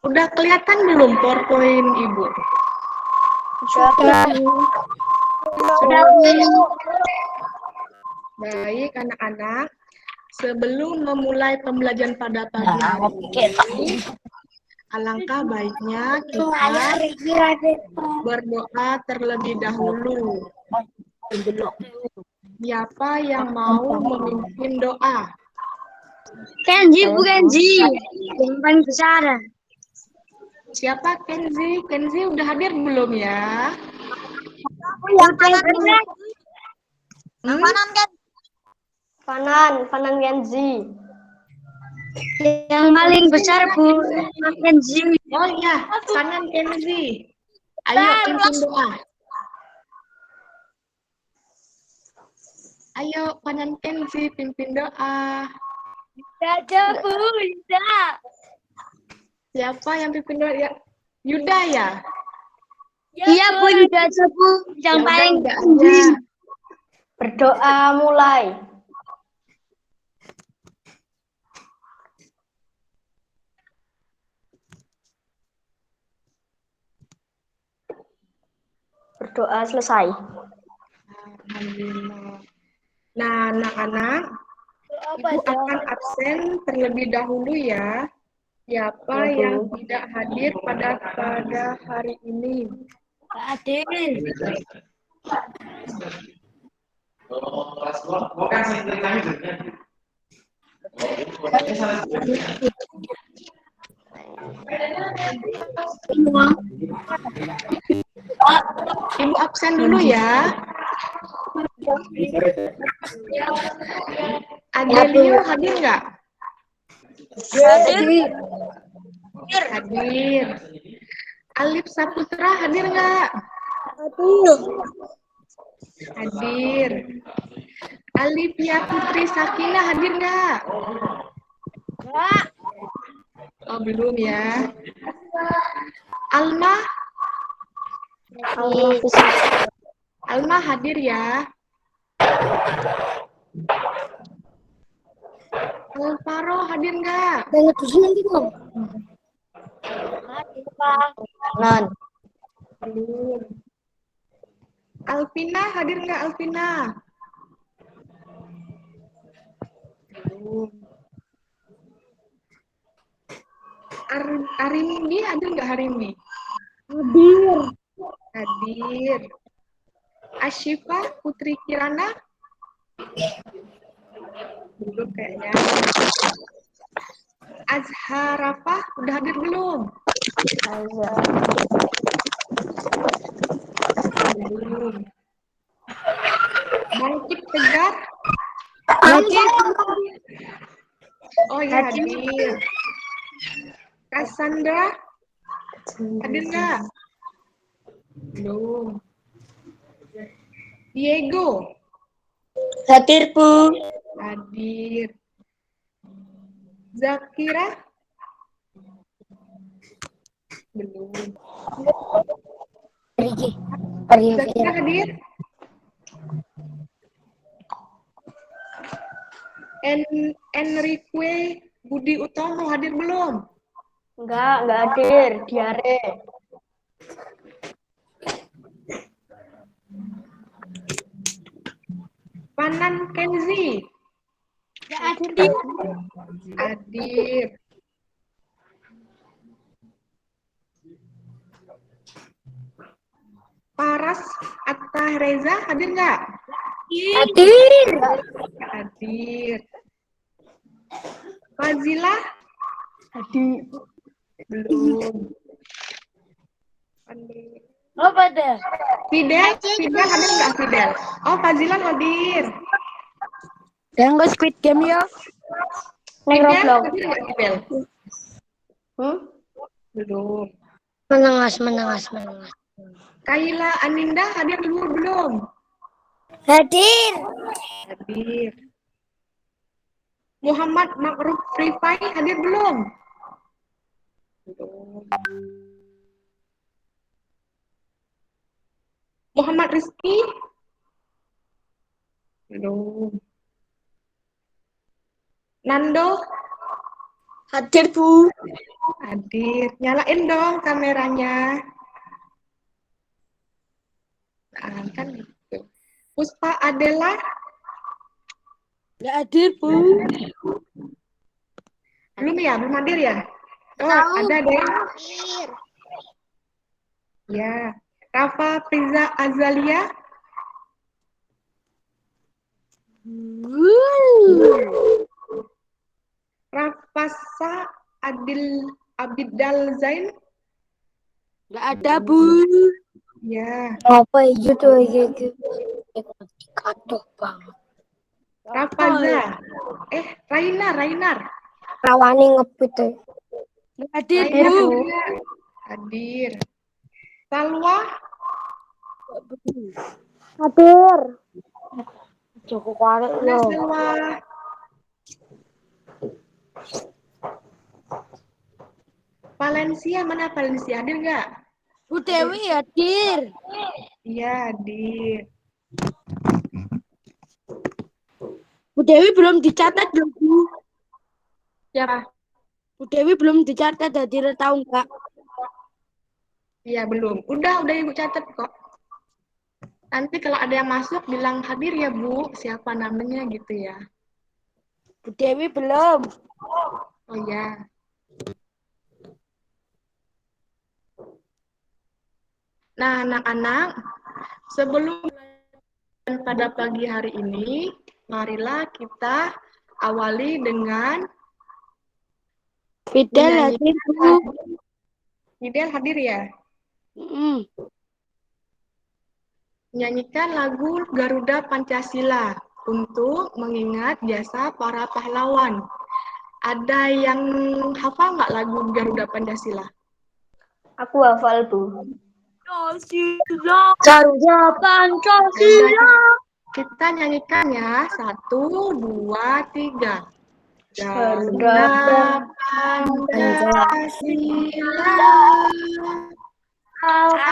Udah kelihatan belum PowerPoint Ibu? Sudah. Baik anak-anak, sebelum memulai pembelajaran pada pagi hari ini, alangkah baiknya kita berdoa terlebih dahulu. Siapa yang mau memimpin doa? Kenzi, Bu Kenzi. Yang paling besar. Siapa Kenzi? Kenzi udah hadir belum ya? Yang paling besar. Panan Kenzi. Yang paling besar, Bu Kenzi. Oh iya, Panan Kenzi. Ayo pimpin doa. Ayo Panan Kenzi pimpin doa. Ada, Bu. Yuda. Siapa yang pimpin doa? Ya, Yuda ya? Iya, Bu. Yuda aja, Bu. Yang Ya paling udah, Yuda aja. Berdoa mulai. Berdoa selesai. Alhamdulillah. Nah, anak-anak, Ibu akan absen terlebih dahulu ya. Siapa Ya, Bu. yang tidak hadir pada hari ini? hadir. Ibu absen dulu ya. Adelio hadir nggak? Hadir. Hadir. Alif Saputra hadir nggak? Hadir. Alifia Putri Sakina hadir nggak? Oh, belum ya. Alma? Alma hadir ya. Alvaro hadir nggak? Nan. Belum. Alvina hadir nggak, Alvina? Belum. Arimbi hadir nggak hari ini? Hadir. Hadir. Ashifa Putri Kirana? Belum kayaknya. Azharafah udah hadir belum? Belum. Bangkit Tegar? Hadir. Oh ya, hadir. Cassandra? Hadir nggak? Belum. Diego? Hadir, Bu. Hadir. Zakira? Belum. Zakira hadir? Enrique Budi Utomo hadir belum? Enggak hadir. Diare. Panan Kenzi? Hadir. Hadir. Paras Atta Reza hadir nggak? Hadir. Hadir. Fazila? Hadir. Belum. Apa dah? Fidel hadir nggak Fidel? Oh, Fazilan hadir. Yang nggak Squid Game ya? Neng Fidel Roblox. hadir nggak Fidel? Belum. Menengas. Kaila Aninda hadir belum? Hadir. Hadir. Muhammad Makruf Rifai hadir belum? Belum. Muhammad Rizky? Belum. Nando? Hadir, Bu. Hadir. Nyalain dong kameranya. Nah, kan gitu. Puspa Adela? Nggak hadir, Bu. Belum ya? Belum hadir ya? Oh, Tahu. ada deh. Hadir. Ya. Rafa Priza Azalia? Rafasa Abidal Zain? Nggak ada, Bu. Ya. Apa itu tuh? Kacau banget. Rafaza. Rainar. Rawani ngepit ya. Hadir, Rainar Bu. juga. Hadir. Salwa? Hadir. Cukup kuarek Mana loh. Salwa? Valencia, mana Valencia? Hadir nggak? Bu Dewi hadir. Iya, hadir. Bu Dewi belum dicatat loh, Bu. Siapa? Bu Dewi belum dicatat hadir, tahu nggak? Iya, belum. Udah Ibu catat kok. Nanti kalau ada yang masuk bilang hadir ya, Bu. Siapa namanya gitu ya. Bu Dewi belum. Oh ya. Nah, anak-anak, sebelum pada pagi hari ini, marilah kita awali dengan Fidel hadir, Bu. Fidel hadir ya? Menyanyikan lagu Garuda Pancasila untuk mengingat jasa para pahlawan. Ada yang hafal nggak lagu Garuda Pancasila? Aku hafal, Bu. Garuda Pancasila. Kita nyanyikan ya. 1, 2, 3. Garuda Pancasila. Ayo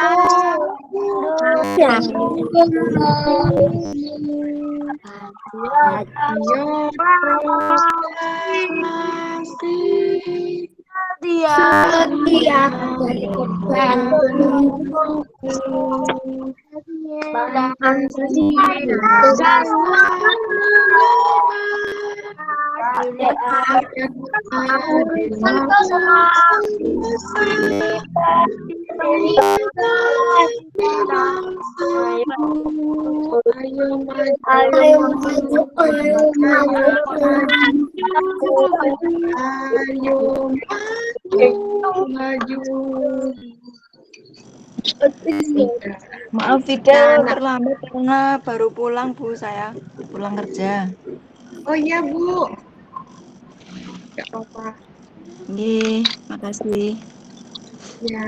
proklamasi Setiap maju. Maaf Fidel terlambat karena baru pulang Bu, saya pulang kerja. Oh iya Bu, nggak apa-apa. Nggih, makasih. Ya.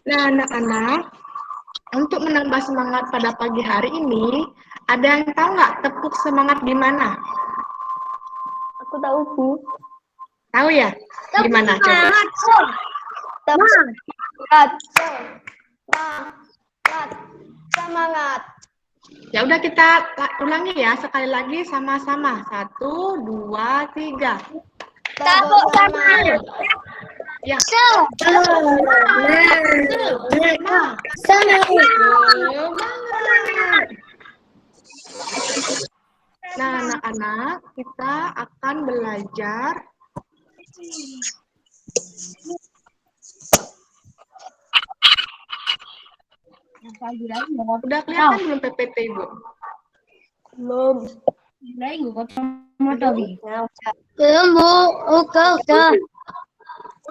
Nah anak-anak, untuk menambah semangat pada pagi hari ini, ada yang tahu nggak tepuk semangat gimana? Aku tahu, Bu. Tahu ya? Gimana coba? Semangat. Ya udah kita ulangi ya sekali lagi sama-sama. 1, 2, 3. Tepuk tangan. Ya. Nah, anak-anak, kita akan belajar udah kelihatan belum PPT, Ibu? Belum. Belum, Bu. Udah.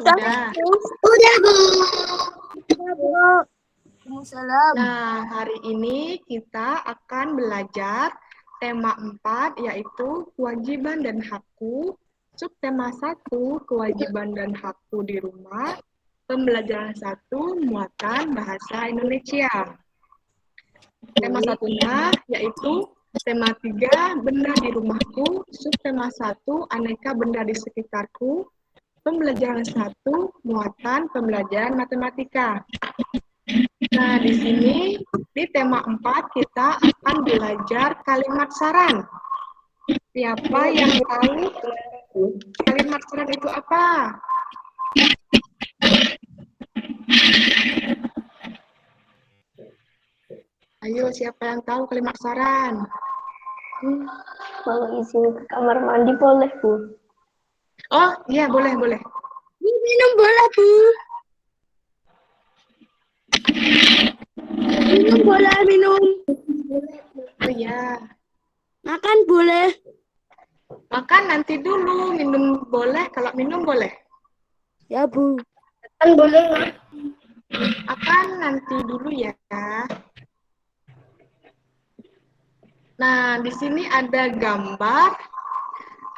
Udah. Udah, Bu. Waalaikumsalam. Nah, hari ini kita akan belajar tema 4, yaitu kewajiban dan hakku. Subtema 1, kewajiban dan hakku di rumah. Pembelajaran 1, muatan bahasa Indonesia. Tema satunya yaitu tema 3, benda di rumahku. Subtema 1, aneka benda di sekitarku. Pembelajaran 1, muatan pembelajaran matematika. Nah, di sini di tema 4 kita akan belajar kalimat saran. Siapa yang tahu kalimat saran itu apa? Ayo, siapa yang tahu kalimat saran? Kalau izin ke kamar mandi boleh, Bu? Oh, iya, boleh, boleh. Minum boleh, Bu. Minum boleh, minum. Oh iya. Makan boleh. Makan nanti dulu, minum boleh, kalau minum boleh. Ya, Bu. Kan boleh. Makan nanti dulu ya. Nah, di sini ada gambar,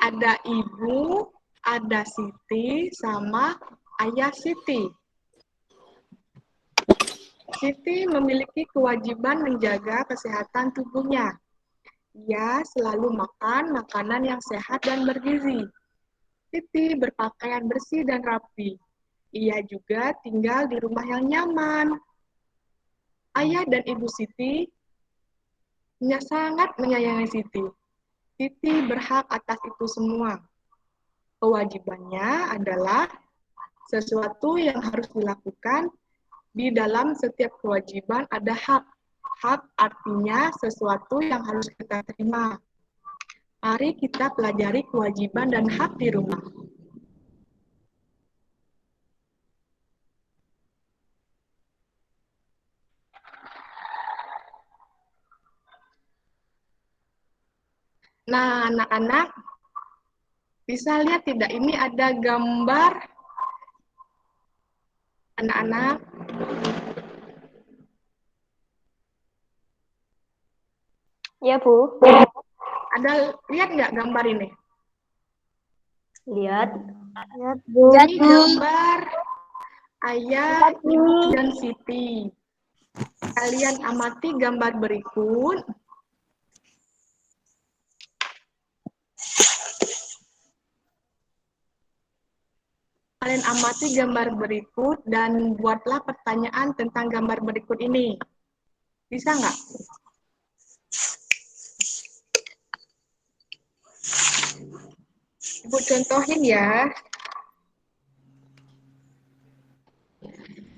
ada ibu, ada Siti, sama ayah Siti. Siti memiliki kewajiban menjaga kesehatan tubuhnya. Ia selalu makan makanan yang sehat dan bergizi. Siti berpakaian bersih dan rapi. Ia juga tinggal di rumah yang nyaman. Ayah dan ibu Siti sangat menyayangi Siti. Siti berhak atas itu semua. Kewajibannya adalah sesuatu yang harus dilakukan. Di dalam setiap kewajiban ada hak. Hak artinya sesuatu yang harus kita terima. Mari kita pelajari kewajiban dan hak di rumah. Nah, anak-anak, bisa lihat tidak? Ini ada gambar anak-anak. Ya, Bu. Ada lihat nggak gambar ini? Lihat. Ini gambar ayah, ibu, dan Siti. Kalian amati gambar berikut. Kalian amati gambar berikut dan buatlah pertanyaan tentang gambar berikut ini. Bisa nggak? Ibu contohin ya.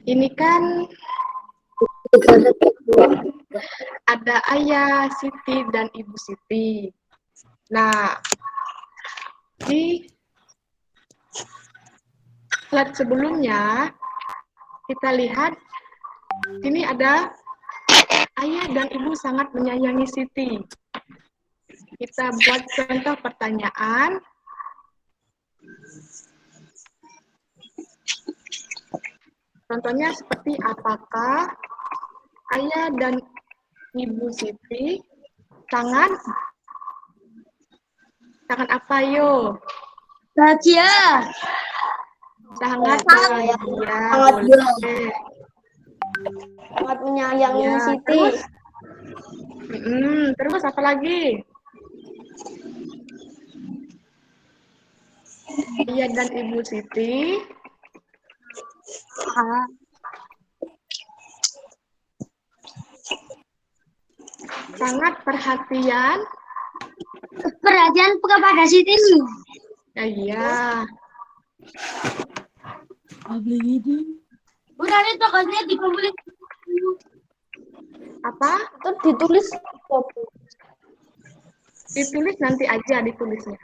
Ini kan ada ayah Siti dan ibu Siti. Nah, di slide sebelumnya kita lihat sini ada ayah dan ibu sangat menyayangi Siti. Kita buat contoh pertanyaan. Contohnya seperti apakah ayah dan ibu Siti sangat apa yo? Bahagia. Sangat bahagia. Sangat Boleh. Sangat menyayangi Ya, Siti. terus apa lagi? Ayah dan ibu Siti sangat perhatian. Perhatian kepada Siti. Iya. Udah nih tokonya dikumpulin. Apa? Itu ditulis. Ditulis nanti aja ditulisnya.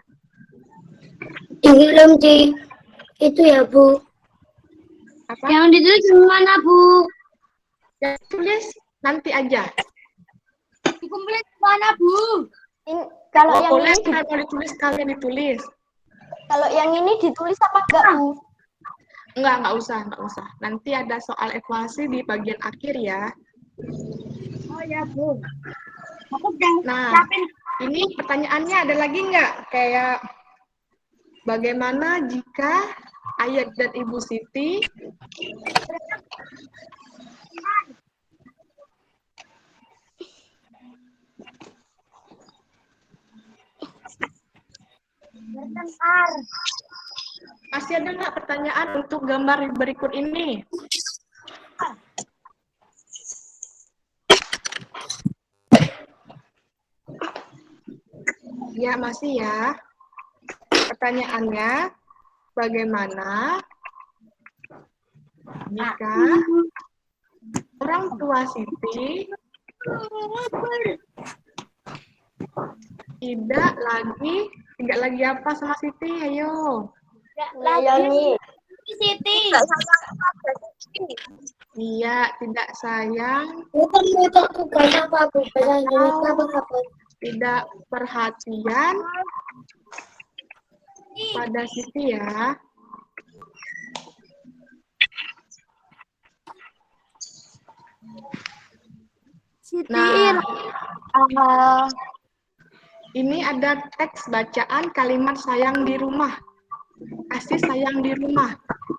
Belum di itu ya, Bu. Apa? Yang ditulis mana, Bu? Yang tulis nanti aja. Dikumpulin mana, Bu? Kalau Oh, yang boleh ini kalau ditulis kalian ditulis. kalau yang ini ditulis apa enggak, Bu? Enggak usah. Nanti ada soal evaluasi di bagian akhir ya. Oh ya, Bu. Aku udah Nah, siapin. ini pertanyaannya ada lagi nggak? Kayak bagaimana jika Ayah dan Ibu Siti Bertengkar. masih ada nggak pertanyaan untuk gambar berikut ini? Ya, masih ya. Pertanyaannya, bagaimana jika orang tua Siti tidak lagi apa sama Siti? Ayo. Menyayangi. Siti. Iya, tidak sayang, Bukan apa, Bu. Bahasa Indonesia apa? tidak perhatian pada Siti ya. Nah, ini ada teks bacaan kalimat sayang di rumah. Kasih sayang di rumah.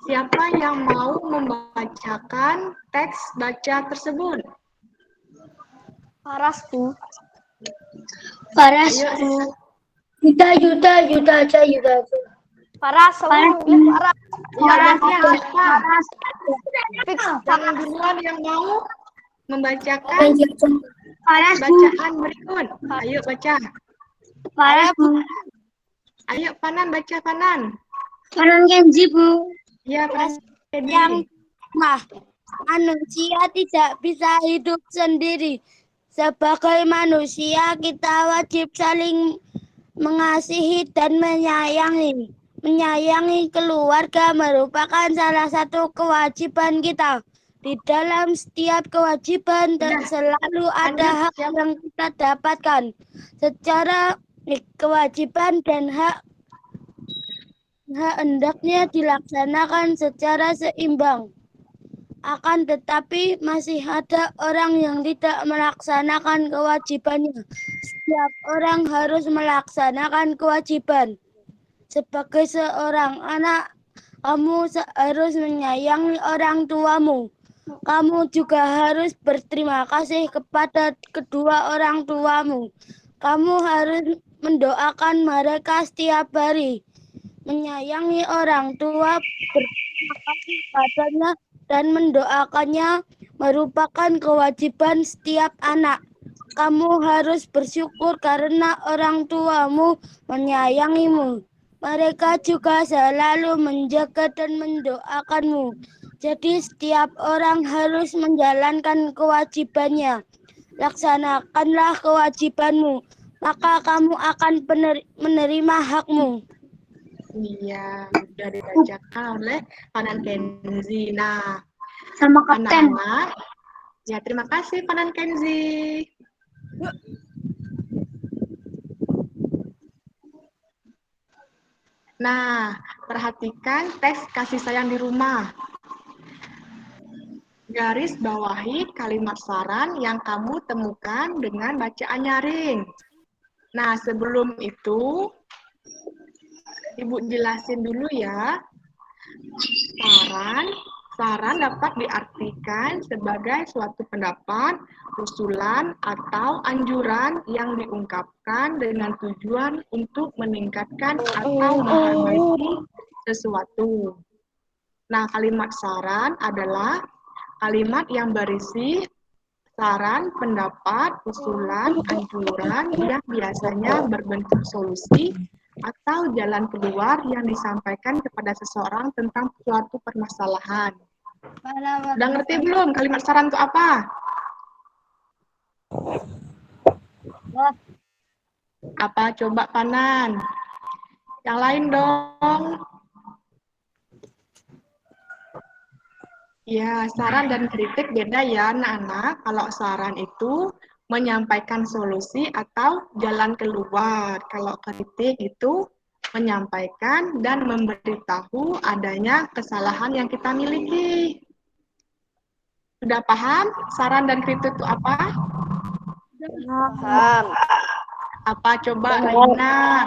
Siapa yang mau membacakan teks baca tersebut? Paras, Bu. Paras, Ayo, Bu. Yuda aja. Paras, Paras. Parasnya siapa? Fix. Yang duluan yang mau membacakan Paras, Bu. bacaan berikut. Ayo baca. Paras, Bu. Ayo Panan baca Panan. Panan Kenzi, Bu. Ya, Panan. Yang manusia tidak bisa hidup sendiri. Sebagai manusia, kita wajib saling mengasihi dan menyayangi. Menyayangi keluarga merupakan salah satu kewajiban kita. Di dalam setiap kewajiban selalu ada hak yang kita dapatkan. Secara kewajiban dan hak hendaknya dilaksanakan secara seimbang. Akan tetapi masih ada orang yang tidak melaksanakan kewajibannya. Setiap orang harus melaksanakan kewajiban. Sebagai seorang anak, kamu harus menyayangi orang tuamu. Kamu juga harus berterima kasih kepada kedua orang tuamu. Kamu harus mendoakan mereka setiap hari. Menyayangi orang tua, berterima kasih padanya, dan mendoakannya merupakan kewajiban setiap anak. Kamu harus bersyukur karena orang tuamu menyayangimu. Mereka juga selalu menjaga dan mendoakanmu. Jadi setiap orang harus menjalankan kewajibannya. Laksanakanlah kewajibanmu, maka kamu akan menerima hakmu. Iya, sudah dibacakan oleh Panan Kenzi. Nah, Sama Kapten. anak-anak, ya terima kasih Panan Kenzi. Nah, perhatikan teks kasih sayang di rumah. Garis bawahi kalimat saran yang kamu temukan dengan bacaan nyaring. Nah, sebelum itu, Ibu jelasin dulu ya. Saran dapat diartikan sebagai suatu pendapat, usulan, atau anjuran yang diungkapkan dengan tujuan untuk meningkatkan atau memperbaiki sesuatu. Nah, kalimat saran adalah kalimat yang berisi saran, pendapat, usulan, anjuran yang biasanya berbentuk solusi atau jalan keluar yang disampaikan kepada seseorang tentang suatu permasalahan. Udah ngerti belum kalimat saran itu apa? Apa coba Panan? Yang lain dong. Ya, saran dan kritik beda ya anak-anak. Kalau saran itu menyampaikan solusi atau jalan keluar. Kalau kritik itu menyampaikan dan memberitahu adanya kesalahan yang kita miliki. Sudah paham saran dan kritik itu apa? Paham. Apa coba Lainar?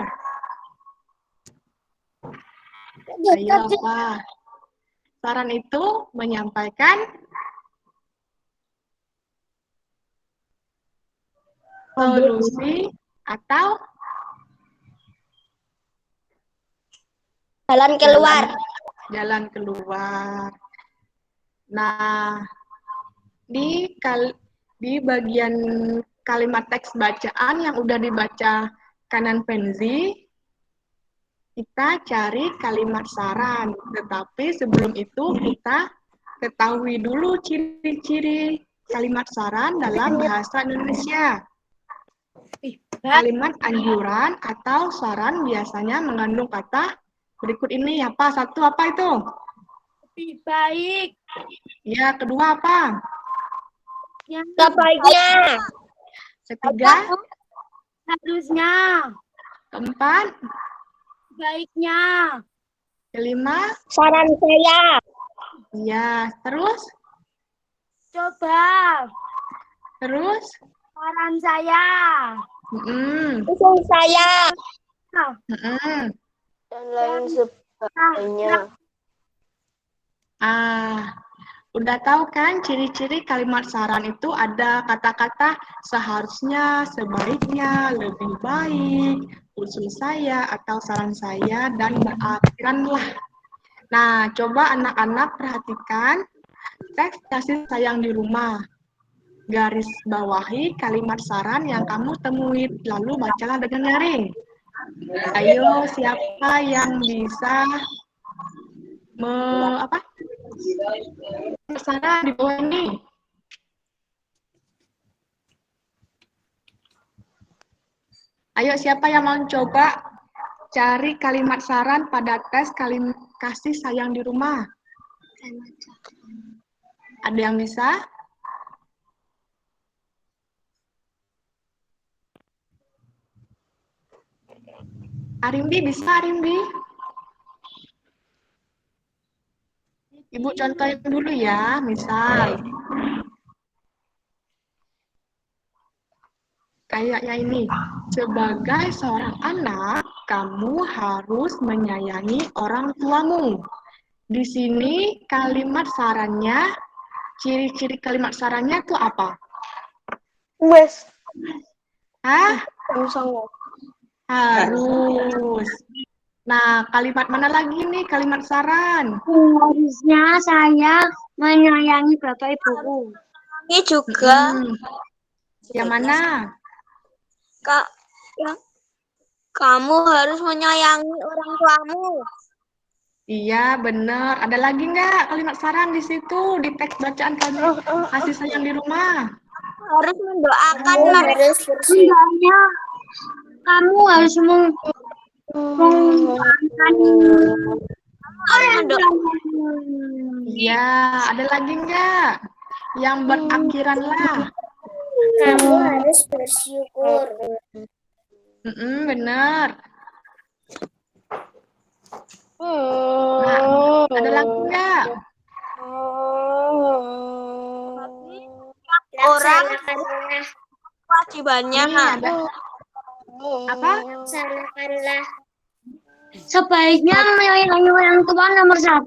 Ayo apa? Saran itu menyampaikan solusi atau Jalan keluar. jalan keluar. Nah, di bagian kalimat teks bacaan yang udah dibaca kanan penzi, kita cari kalimat saran. Tetapi sebelum itu kita ketahui dulu ciri-ciri kalimat saran dalam bahasa Indonesia. Kalimat anjuran atau saran biasanya mengandung kata berikut ini apa? Satu apa itu? Lebih baik. Ya, kedua apa? Sebaiknya. Ketiga, Harusnya. keempat, Baiknya. kelima, Saran saya. ya, terus, Coba. terus, Saran saya. Usul saya. Dan lain sebagainya. Udah tahu kan ciri-ciri kalimat saran itu ada kata-kata seharusnya, sebaiknya, lebih baik, usul saya atau saran saya, dan berakhiran lah. Nah, coba anak-anak perhatikan teks kasih sayang di rumah. Garis bawahi kalimat saran yang kamu temui, lalu bacalah dengan nyaring. Ayo, siapa yang bisa saran di bawah ini? Ayo, siapa yang mau coba cari kalimat saran pada tes kasih sayang di rumah? Ada yang bisa? Arimbi bisa, Arimbi? Ibu contohin dulu ya, misal. Kayaknya ini, sebagai seorang anak, kamu harus menyayangi orang tuamu. Di sini kalimat sarannya, ciri-ciri kalimat sarannya itu apa? Wes. Hah? Sama. Harus. Nah, kalimat mana lagi nih kalimat saran? Harusnya saya menyayangi bapak ibuku. Ini juga. Yang mana? Kak, kamu harus menyayangi orang tuamu. Iya, benar. Ada lagi nggak kalimat saran di situ, di teks bacaan kasih sayang di rumah? Harus mendoakan mereka. Hendaknya kamu harus mendoakan orang tuamu. Iya, ada lagi nggak? Yang berakhiran lah. Kamu harus bersyukur. Benar. Nah, ada lagi nggak? Orang kewajibannya. Nih, ada apa? Laksanakanlah. Sebaiknya menyayangi orang tua nomor 1.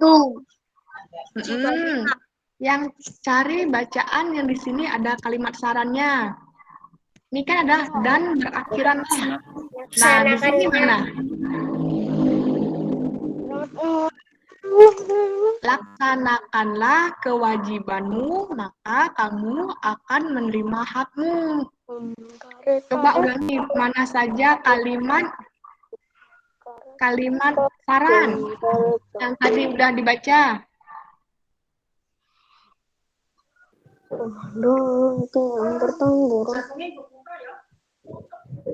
Yang cari bacaan yang di sini ada kalimat sarannya. Ini kan ada dan berakhiran lah. Nah, di sini mana? Laksanakanlah kewajibanmu, maka kamu akan menerima hakmu. Coba ulangi mana saja kalimat saran yang tadi udah dibaca.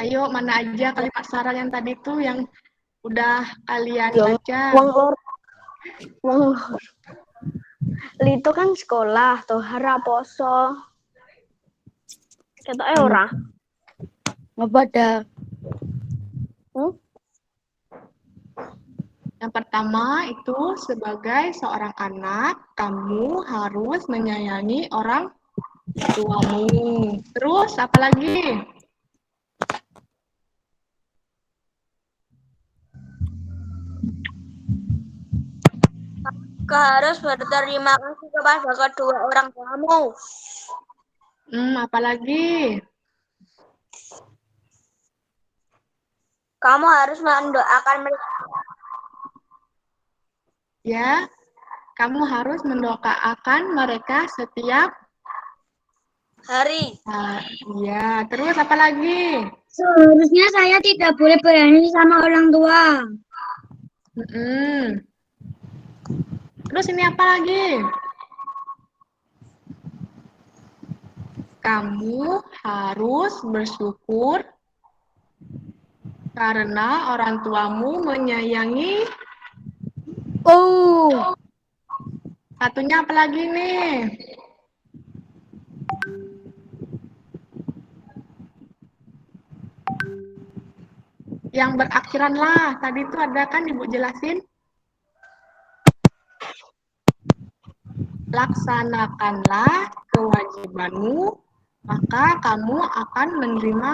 Ayo, mana aja kalimat saran yang tadi tuh yang udah kalian baca. Itu kan sekolah, tohara poso. Ketoke ora? Ngepada. Yang pertama itu sebagai seorang anak, kamu harus menyayangi orang tuamu. Terus apa lagi? Kau harus berterima kasih kepada kedua orang tuamu. Apa lagi? Kamu harus mendoakan mereka. Ya, kamu harus mendoakan mereka setiap Hari. ya. Terus apa lagi? Seharusnya saya tidak boleh berani sama orang tua. Mm-mm. Terus ini apa lagi? Kamu harus bersyukur karena orang tuamu menyayangi. Satunya apa lagi nih? Yang berakhiran lah. Tadi itu ada kan Ibu jelasin? Laksanakanlah kewajibanmu, maka kamu akan menerima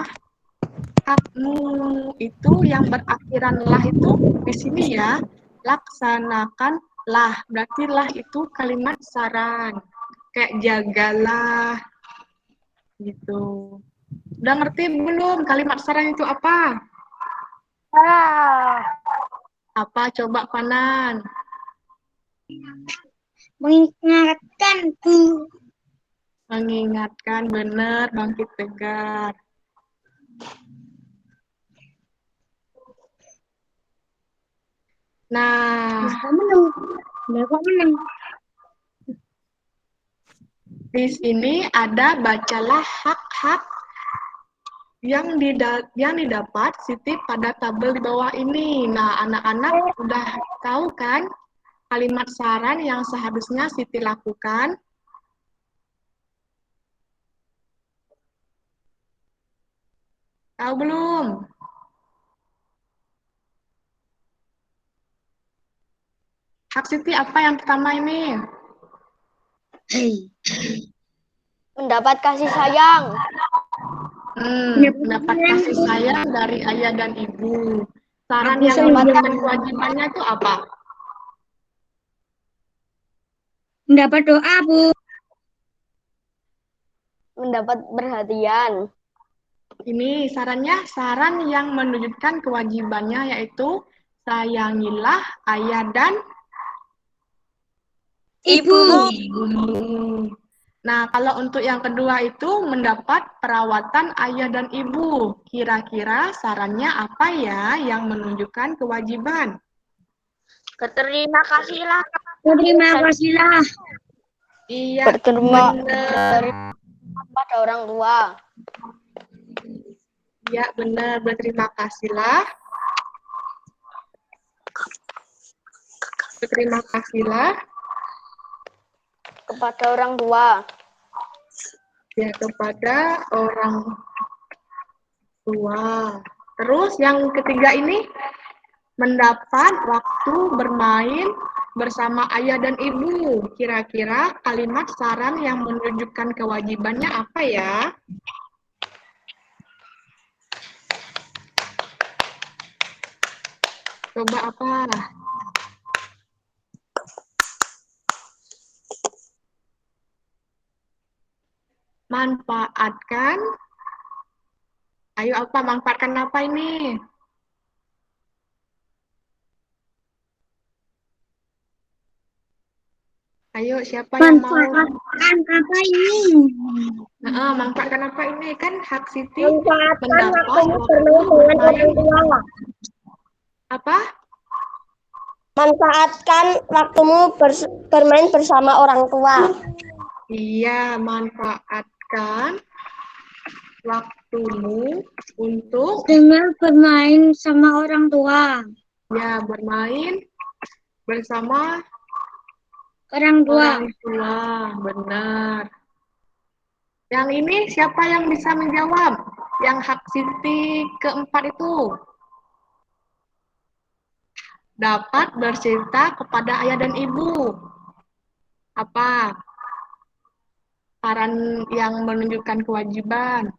hakmu. Itu yang berakhiran lah itu di sini ya. Laksanakanlah. Berarti lah itu kalimat saran. Kayak jagalah. Gitu. Udah ngerti belum kalimat saran itu apa? Apa coba Panan? Mengingatkanku. Mengingatkan, benar, bangkit tegar. Nah, di sini ada bacalah hak-hak yang didapat Siti pada tabel di bawah ini. Nah, anak-anak udah tahu kan kalimat saran yang seharusnya Siti lakukan? Tahu belum? Hak Siti apa yang pertama ini? Mendapat kasih sayang. Mendapat kasih sayang dari ayah dan ibu. Saran yang mendapatkan kewajibannya itu apa? Mendapat doa, Bu. Mendapat perhatian. Ini sarannya, saran yang menunjukkan kewajibannya yaitu sayangilah ayah dan Ibu. ibumu. Nah, kalau untuk yang kedua itu mendapat perawatan ayah dan ibu. Kira-kira sarannya apa ya yang menunjukkan kewajiban? Berterima kasihlah. Terima kasihlah. Iya, Berterima benar. pada orang tua. Ya, benar. Berterima kasihlah. Berterima kasihlah Kepada orang tua. ya kepada orang tua. Terus yang ketiga ini mendapat waktu bermain bersama ayah dan ibu. Kira-kira kalimat saran yang menunjukkan kewajibannya apa ya? Coba apa? Manfaatkan. Ayo apa? Manfaatkan apa ini? Ayo siapa yang mau? Manfaatkan apa ini? Manfaatkan apa ini? Kan hak Siti Manfaatkan mendapat waktumu waktu bermain dengan orang bermain. tua. Apa? Manfaatkan waktumu bermain bersama orang tua. Iya, manfaatkan waktumu untuk Dengan bermain sama orang tua. ya bermain bersama Orang tua. orang tua. Benar. Yang ini siapa yang bisa menjawab? Yang hak Siti keempat itu. dapat bercerita kepada ayah dan ibu. Apa? Saran yang menunjukkan kewajiban.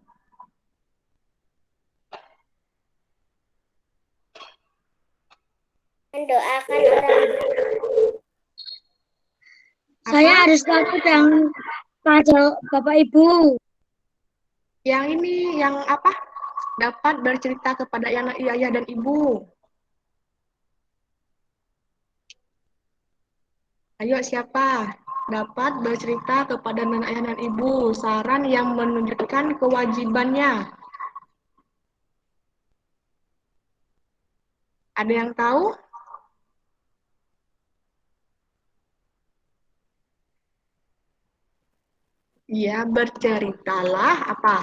Mendoakan orang Saya harus takut yang pada Bapak Ibu. Yang ini, yang apa? Dapat bercerita kepada ayah dan ibu. Ayo siapa? Dapat bercerita kepada ayah dan ibu. Saran yang menunjukkan kewajibannya. Ada yang tahu? Iya, berceritalah apa?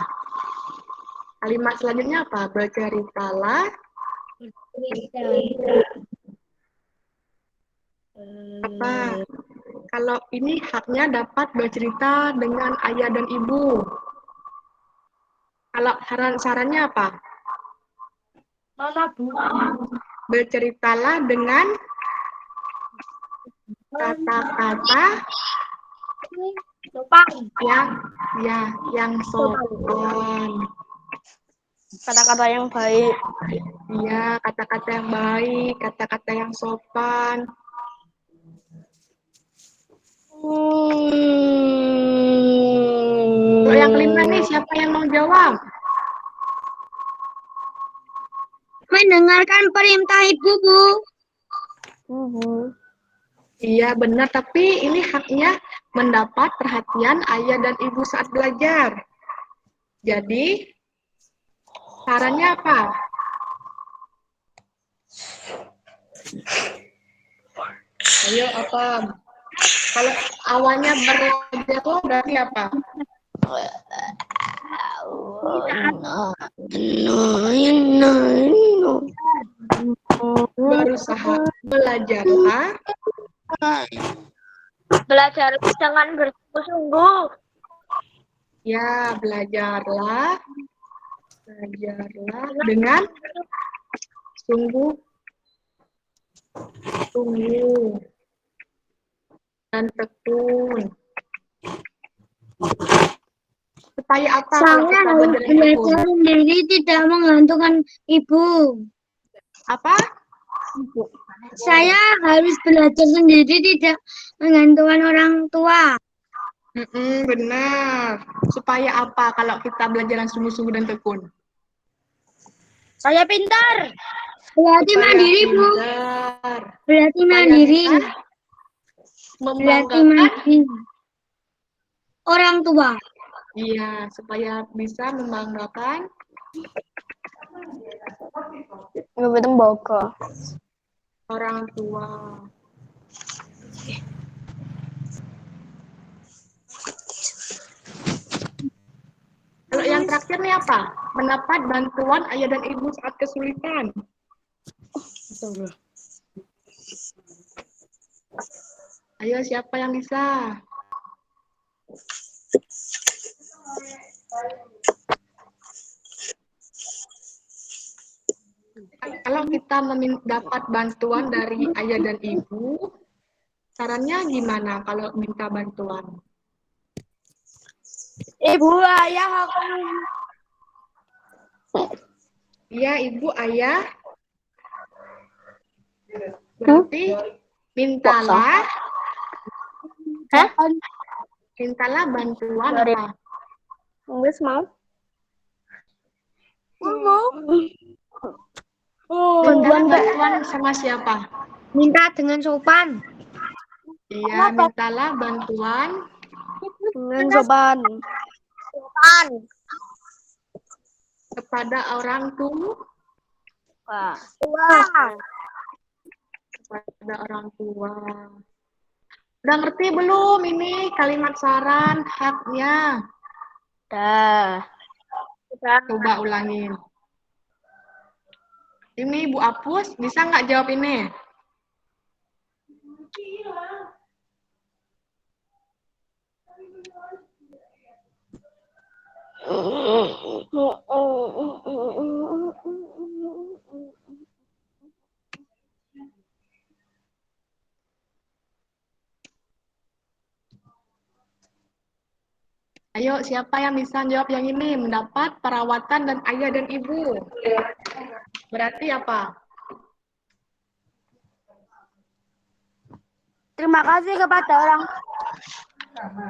Kalimat selanjutnya apa? Berceritalah apa? Kalau ini haknya dapat bercerita dengan ayah dan ibu. Kalau sarannya apa? Mana Bu? Berceritalah dengan kata-kata Sopan. yang sopan. kata-kata yang baik. Iya, kata-kata yang baik, kata-kata yang sopan. Kalau yang kelima nih, siapa yang mau jawab? Mendengarkan perintah Ibu, Bu. Iya, benar. Tapi ini haknya mendapat perhatian ayah dan ibu saat belajar. Jadi, sarannya apa? Ayo, apa? Kalau awalnya belajar itu berarti apa? Berusaha. Belajarlah. Belajar dengan bersungguh-sungguh. Ya, belajarlah. Belajarlah dengan sungguh dan tekun. Supaya apa kalau Saya kita harus belajar dengan tekun? belajar sendiri, tidak menggantungkan Ibu. Apa? Saya harus belajar sendiri, tidak menggantungkan orang tua. Benar. Supaya apa kalau kita belajar dengan sungguh-sungguh dan tekun? Saya pintar. Berarti Supaya mandiri, Bu. pintar. Berarti Supaya mandiri. bisa Berarti membanggakan. mandiri. Orang tua. Iya, supaya bisa membanggakan Betul Bogor. orang tua. Kalau yang terakhir nih apa? Mendapat bantuan ayah dan ibu saat kesulitan. Ayo, siapa yang bisa? Kalau kita dapat bantuan dari ayah dan ibu, sarannya gimana kalau minta bantuan? Ibu, ayah, aku. Iya, ibu, ayah. Berarti mintalah. Mintalah bantuan apa? Nggak mau. Mintalah bantuan sama siapa? Minta dengan sopan. Iya, mintalah bantuan Dengan sopan. kepada orang tua. Kepada orang tua. Udah ngerti belum ini kalimat saran haknya? Dah. Coba ulangin. Ini Bu Apus, bisa nggak jawab ini? Ayo, siapa yang bisa jawab yang ini? Mendapat perawatan dan ayah dan ibu. Berarti apa? Terima kasih kepada orang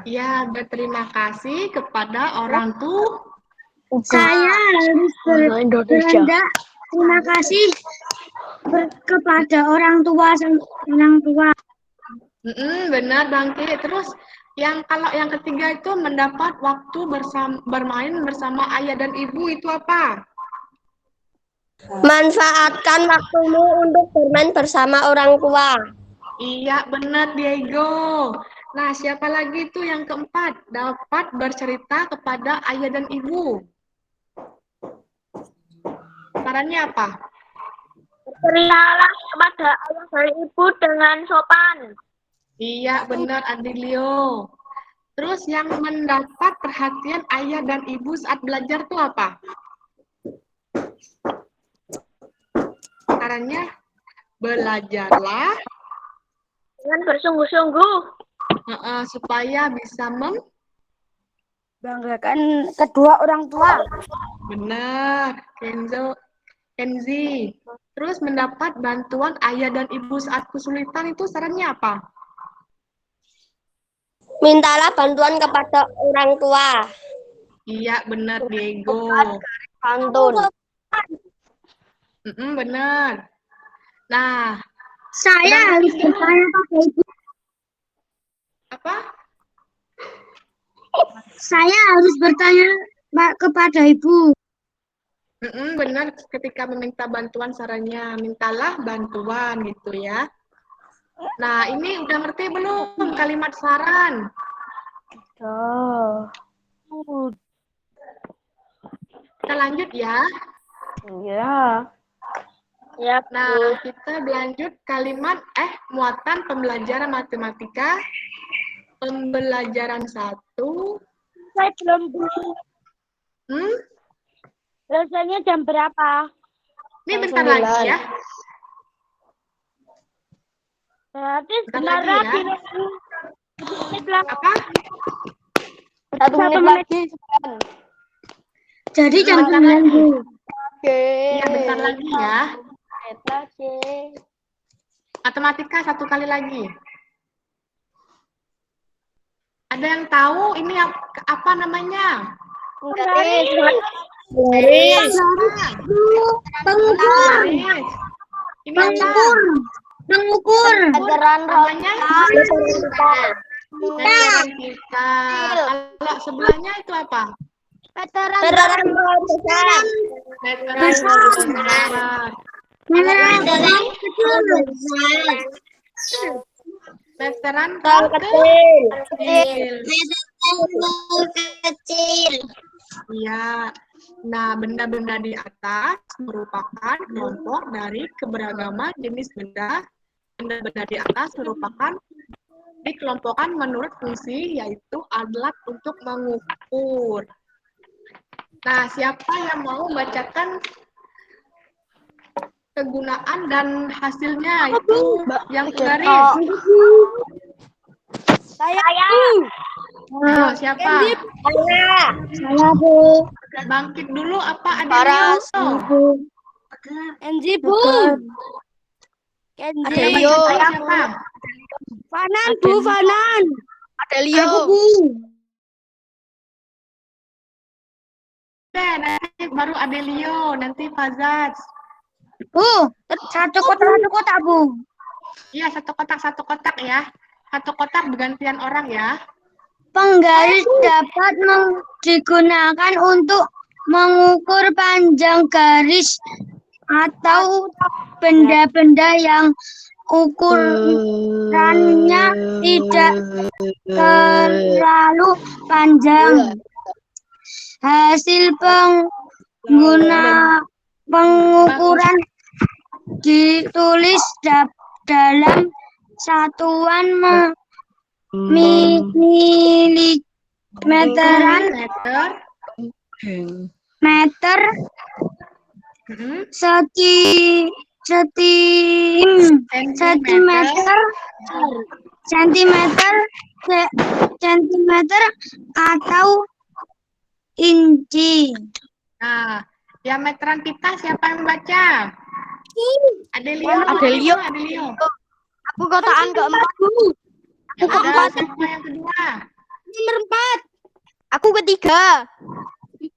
Ya, berterima kasih kepada orang tua. Saya harus Indonesia. berendah terima kasih kepada orang tua. Benar Bangki. Terus kalau yang ketiga itu mendapat waktu bermain bersama ayah dan ibu itu apa? Manfaatkan waktumu untuk bermain bersama orang tua. Iya, benar Diego. Nah, siapa lagi itu yang keempat? Dapat bercerita kepada ayah dan ibu. Sarannya apa? Berteriaklah kepada ayah dan ibu dengan sopan. Iya, benar Adilio. Terus yang mendapat perhatian ayah dan ibu saat belajar itu apa? Sarannya, belajarlah Dengan bersungguh-sungguh. supaya bisa Banggakan kedua orang tua. Benar, Kenzi. Terus mendapat bantuan ayah dan ibu saat kesulitan itu sarannya apa? Mintalah bantuan kepada orang tua. Iya, benar Diego. Pantun. Benar. Nah, Saya harus bertanya pada ibu. apa? Saya harus bertanya kepada ibu. Benar, ketika meminta bantuan sarannya, mintalah bantuan gitu ya. Nah, ini udah ngerti belum kalimat saran? Kita lanjut ya. Ya. Ya, Nah, kita lanjut kalimat muatan pembelajaran matematika. Pembelajaran 1. saya belum Hmm? Rasanya jam berapa? Ini bentar lagi ya. Berarti Bentar lagi ya. Apa? 1 menit lagi. Jadi jam Bentar 9 lagi. Bu. Oke. Iya, bentar lagi ya. Menit lagi. Matematika 1 kali lagi. Ada yang tahu ini apa namanya? Garis. Garis. Pengukur. Garis. Ini apa? Mengukur. Pelajaran Namanya? rota. Meteran kita. Kalau sebelahnya itu apa? Meteran besar. Meteran besar. Meteran Meteran Kecil. kecil. Kecil. Iya. Nah, benda-benda di atas merupakan kelompok dari keberagaman jenis benda. Benda-benda di atas merupakan dikelompokkan menurut fungsi, yaitu alat untuk mengukur. Nah, siapa yang mau membacakan kegunaan dan hasilnya itu yang garis? Saya. Ayo, siapa? Saya Bu. Bangkit dulu apa ada Kenzi, Bu. Kenzi. Siapa? Fanan, Bu, Fanan. Aku Bu. Oke, nanti baru Adelio, nanti Fazaz. Bu, satu kotak Bu. Iya, satu kotak ya. Satu kotak bergantian orang ya. Penggaris dapat digunakan untuk mengukur panjang garis atau benda-benda yang ukurannya tidak terlalu panjang. Hasil pengukuran ditulis dalam satuan milimeteran, meter, sentimeter, atau inci. Nah, diameteran pita siapa yang membaca? Adelio. Aku kotaan keempat, Bu. Ya udah, siapa yang kedua? Nomor 4. Aku ketiga.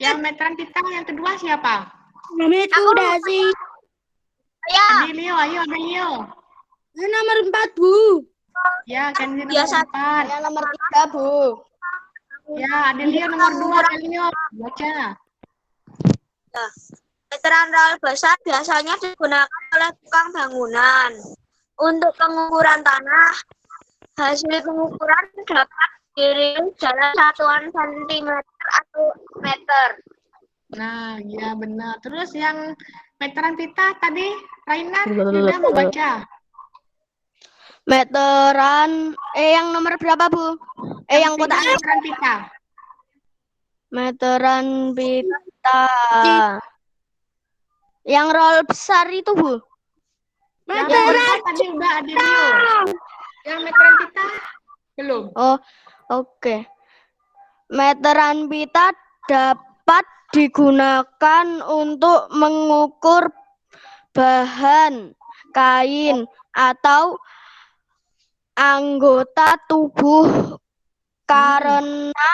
Yang meteran pita yang kedua siapa? Namanya udah sih. Adelio, ayo Adelio. Nomor 4, Bu. Ya, kan nomor Biasa. 4. Saya nomor 3, Bu. Ya, Adelio nomor 2, Adelio. Baca. Meteran real besar biasanya digunakan oleh tukang bangunan. Untuk pengukuran tanah, hasil pengukuran dapat dirilis dalam satuan sentimeter atau meter. Nah, ya benar. Terus yang meteran pita tadi, Raina, Yuda mau baca. Meteran, yang nomor berapa, Bu? Yang tiga kotaan. meteran pita. Meteran pita. Yang roll besar itu, Bu. Yang meteran tadi udah Adelio. Yang meteran pita belum. Oh, oke. Meteran pita dapat digunakan untuk mengukur bahan, kain, atau anggota tubuh karena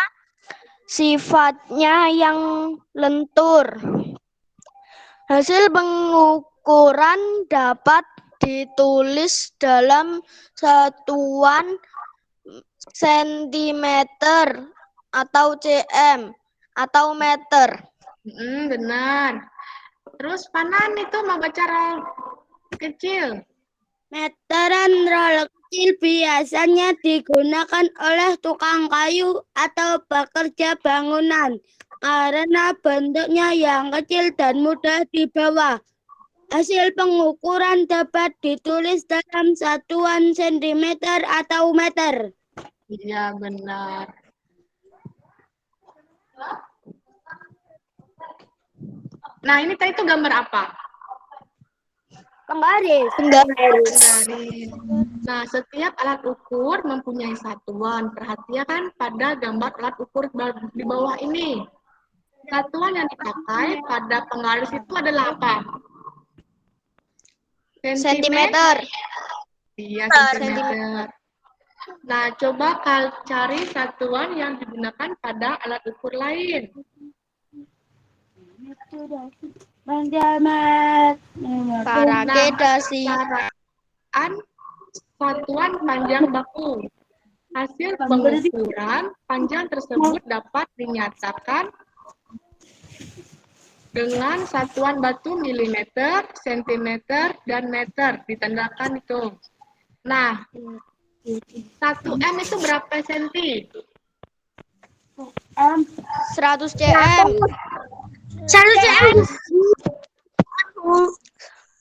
sifatnya yang lentur. Hasil pengukuran dapat ditulis dalam satuan sentimeter atau cm atau meter. Benar. Terus Panan itu mau baca roll kecil. Meteran roll kecil biasanya digunakan oleh tukang kayu atau pekerja bangunan karena bentuknya yang kecil dan mudah dibawa. Hasil pengukuran dapat ditulis dalam satuan sentimeter atau meter. Iya, benar. Nah, ini tadi itu gambar apa? Penggaris. Penggaris. Nah, setiap alat ukur mempunyai satuan. Perhatikan pada gambar alat ukur di bawah ini. Satuan yang dipakai pada penggaris itu adalah apa? Sentimeter. Iya, sentimeter. Nah, coba cari satuan yang digunakan pada alat ukur lain. Parakedasi. Satuan panjang baku. Hasil pengukuran panjang tersebut dapat dinyatakan dengan satuan batu milimeter, sentimeter, dan meter. Ditandakan itu. Nah, 1 M itu berapa senti? 100 cm. 100 cm.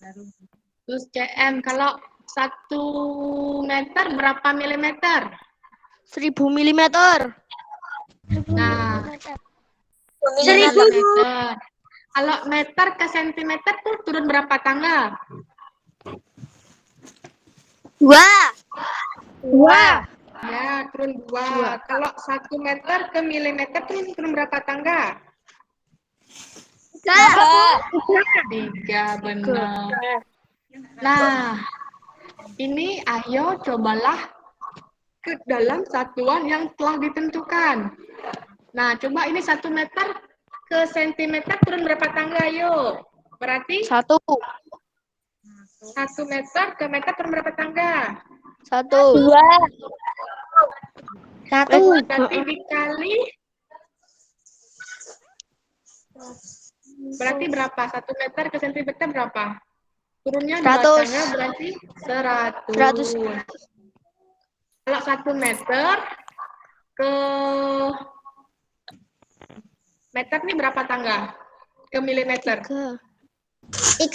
100 cm. Kalau 1 meter berapa milimeter? 1000 milimeter. Nah, 1000. meter. Kalau meter ke sentimeter tuh turun berapa tangga? 2. Ya, turun 2. Kalau 1 meter ke milimeter tuh turun berapa tangga? 3, benar. Nah, ini ayo cobalah ke dalam satuan yang telah ditentukan. Nah, coba ini 1 meter ke sentimeter turun berapa tangga, ayo. Berarti 1. 1 meter ke meter turun berapa tangga? 1. 2. Berarti dikali berarti berapa? 1 meter ke sentimeter berapa? Turunnya 2 tangga berarti 100. Kalau 1 meter ke meter nih berapa tangga? Ke milimeter? 3. 3.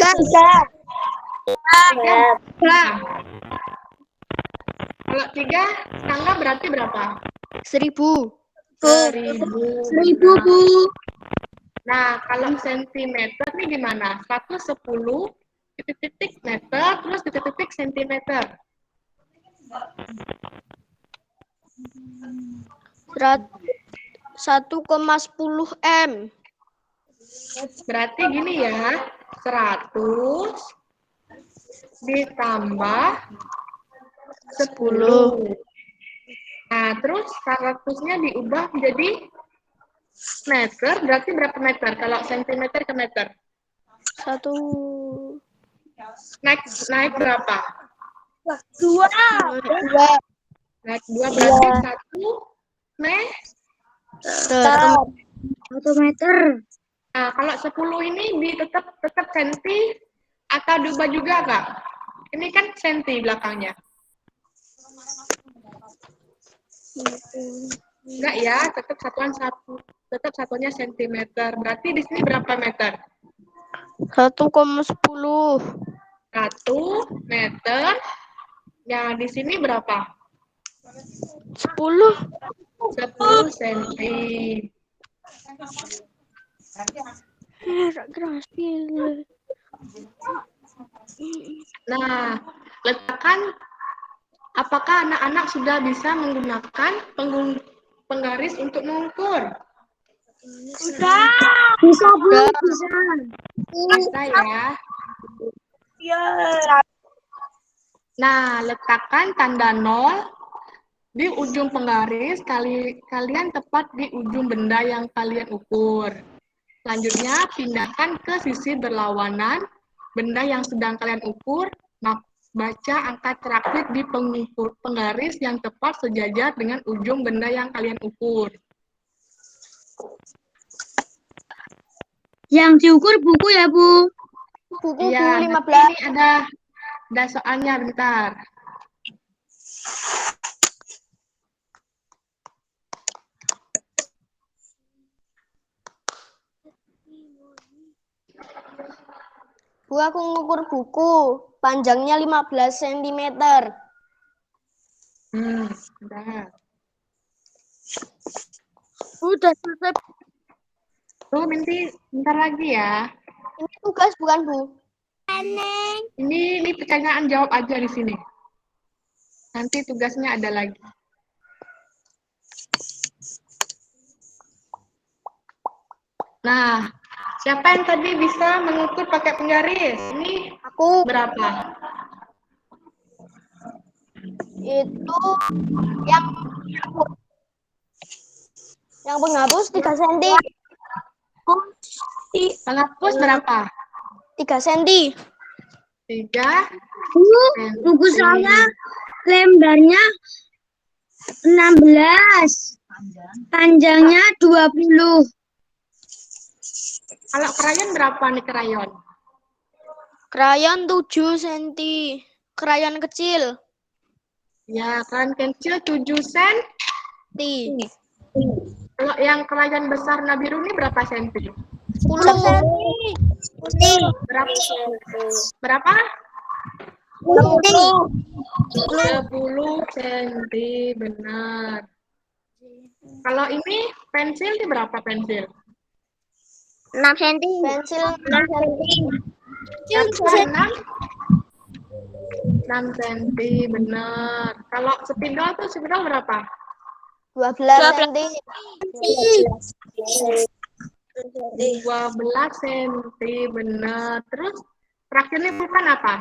Kalau 3 tangga berarti berapa? 1000. 1000. Bu. Nah, kalau sentimeter nih gimana? 110 titik meter terus titik sentimeter. 110 1,10 M. Berarti gini ya, 100 ditambah 10. Nah, terus 100-nya diubah menjadi meter, berarti berapa meter? Kalau sentimeter ke meter? 1, Naik berapa? 2. Naik 2 berarti 1 meter. 1 meter. Nah, kalau 10 ini tetap senti atau diubah juga, Kak? Ini kan senti belakangnya. Enggak ya, tetap satuannya sentimeter. Berarti di sini berapa meter? 1,10. 1 meter. Ya, di sini berapa? 10. 10 senti. Nah, letakkan apakah anak-anak sudah bisa menggunakan penggaris untuk mengukur? Sudah. Bisa, Bu, bisa. Bisa ya. Ya. Nah, letakkan tanda 0 di ujung penggaris, kalian tepat di ujung benda yang kalian ukur. Selanjutnya, pindahkan ke sisi berlawanan benda yang sedang kalian ukur. Nah, baca angka terakhir di penggaris yang tepat sejajar dengan ujung benda yang kalian ukur. Yang diukur buku ya, Bu? Buku Iya, 15. ini ada soalnya, bentar. Bu, aku ngukur buku. Panjangnya 15 cm. Udah. Udah selesai. Tuh, nanti bentar lagi ya. Ini tugas bukan, Bu? Ini pertanyaan jawab aja di sini. Nanti tugasnya ada lagi. Nah, siapa yang tadi bisa mengukur pakai penggaris? Ini Aku. berapa? Itu yang penghapus 3 cm. Penghapus berapa? 3 cm. 3 Bu, buku saya lembarnya 16. Panjangnya 20. Kalau krayon berapa nih krayon? Krayon 7 cm. Krayon kecil. Ya, krayon kecil 7 cm. Kalau yang krayon besar warna biru ini berapa senti? 10 cm. Berapa? 10 cm, benar. Kalau ini pensil ini berapa pensil? 6 cm. Pensil 6 cm. 6 cm, benar. Kalau spidol tuh spidol berapa? 12 cm. 12 cm, benar. Terus terakhirnya bukan apa?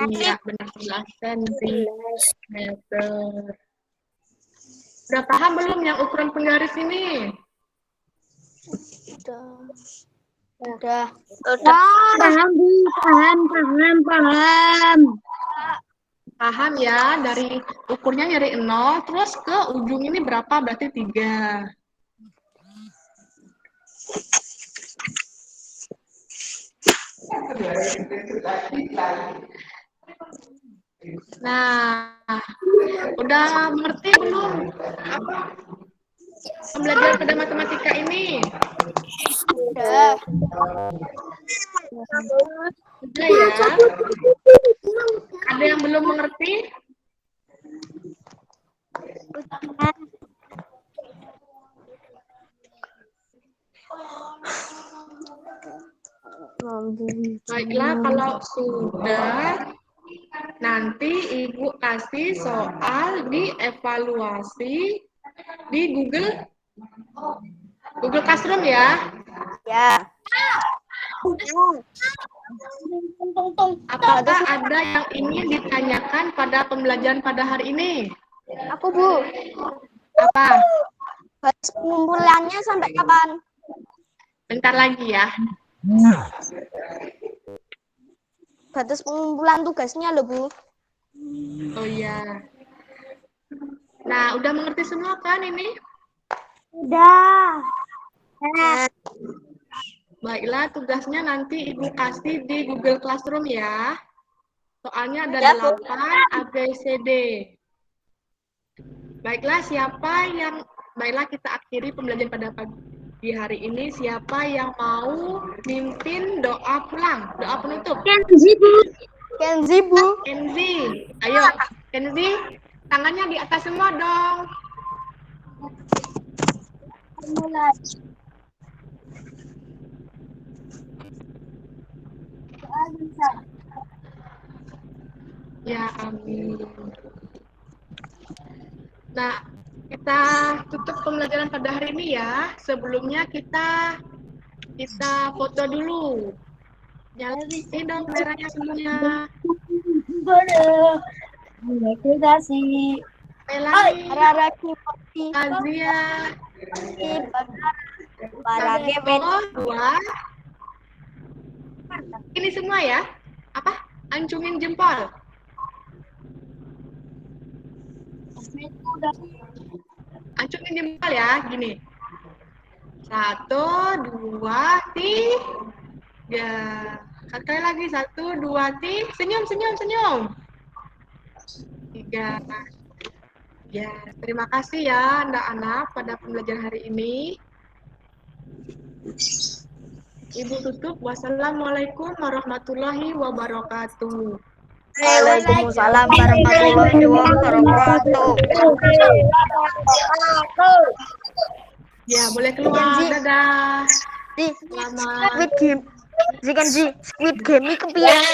Iya, benar 11 cm. Udah paham belum yang ukuran penggaris ini? Udah. Paham, Bu. Paham. Paham ya, dari ukurnya dari 0, terus ke ujung ini berapa? Berarti 3. Nah, udah mengerti belum apa pembelajaran pada matematika ini? Udah. Udah ya? Ada yang belum mengerti? Baiklah, kalau sudah, Nanti Ibu kasih soal dievaluasi di Google Classroom ya. Ya. Apakah ada yang ingin ditanyakan pada pembelajaran pada hari ini? Aku, Bu. Apa? Batas pengumpulannya sampai kapan? Bentar lagi ya. Batas pengumpulan tugasnya loh, Bu. Oh iya. Nah, udah mengerti semua kan ini? Udah. Baiklah, tugasnya nanti Ibu kasih di Google Classroom ya. Soalnya ada Ya, Bu. 8 ABCD. Baiklah, baiklah kita akhiri pembelajaran pada pagi hari ini. Siapa yang mau mimpin doa pulang, doa penutup? Kenzi, Bu. Kenzi, Bu. Kenzi, ayo. Kenzi, tangannya di atas semua dong. Mulai. Ya, amin. Nah, kita tutup pembelajaran pada hari ini ya. Sebelumnya kita foto dulu. Nyalain dong kameranya semuanya. Terima kasih. Melani, Rara Kipati. Azia, Para gebet. dua. Ini semua ya. Apa? Ancungin jempol. Ancungin jempol ya, gini. 1, 2, 3. Sekali lagi 1, 2, 3. Senyum, senyum, senyum. 3. Ya, terima kasih ya anak-anak pada pembelajaran hari ini. Ibu tutup. Wassalamualaikum warahmatullahi wabarakatuh. Waalaikumsalam warahmatullahi wabarakatuh. Ya, boleh keluar. Dadah. Di Selamat. Squid Game. Squid Game ini kepiye?